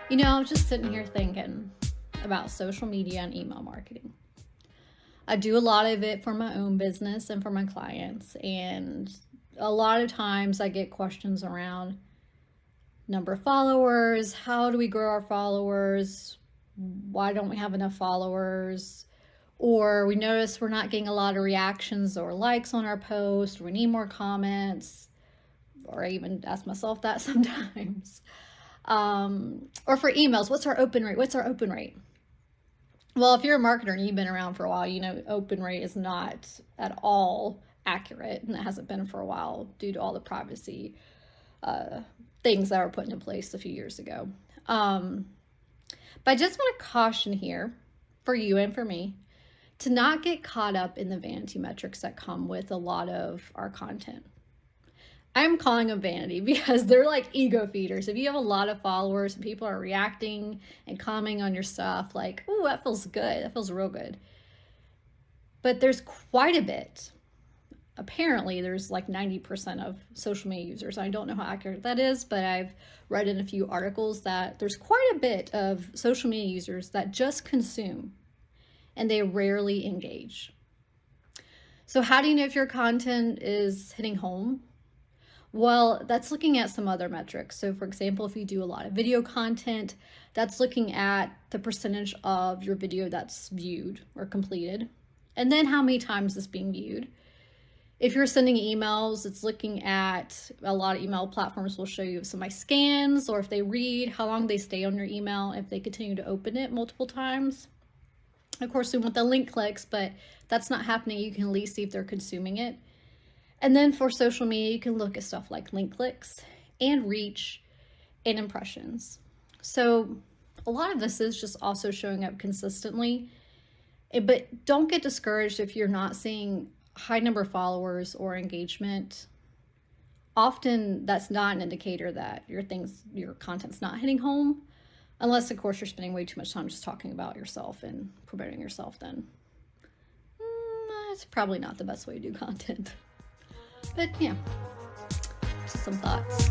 You know, I was just sitting here thinking about social media and email marketing. I do a lot of it for my own business and for my clients. And a lot of times I get questions around number of followers, how do we grow our followers, why don't we have enough followers, or we notice we're not getting a lot of reactions or likes on our post, or we need more comments, or I even ask myself that sometimes. Or for emails, what's our open rate? What's our open rate? Well, if you're a marketer and you've been around for a while, you know open rate is not at all accurate, and it hasn't been for a while due to all the privacy things that were put into place a few years ago. But I just want to caution here for you and for me to not get caught up in the vanity metrics that come with a lot of our content. I'm calling them vanity because they're like ego feeders. If you have a lot of followers and people are reacting and commenting on your stuff like, ooh, that feels good. That feels real good. But there's quite a bit. Apparently, there's like 90% of social media users. I don't know how accurate that is, but I've read in a few articles that there's quite a bit of social media users that just consume and they rarely engage. So how do you know if your content is hitting home? Well, that's looking at some other metrics. So for example, if you do a lot of video content, that's looking at the percentage of your video that's viewed or completed, and then how many times it's being viewed. If you're sending emails, it's looking at, a lot of email platforms will show you some of my scans, or if they read, how long they stay on your email, if they continue to open it multiple times. Of course, we want the link clicks, but that's not happening. You can at least see if they're consuming it. And then for social media, you can look at stuff like link clicks and reach and impressions. So a lot of this is just also showing up consistently, but don't get discouraged if you're not seeing high number of followers or engagement. Often that's not an indicator that your content's not hitting home, unless of course you're spending way too much time just talking about yourself and promoting yourself. Then it's probably not the best way to do content. But yeah, just some thoughts.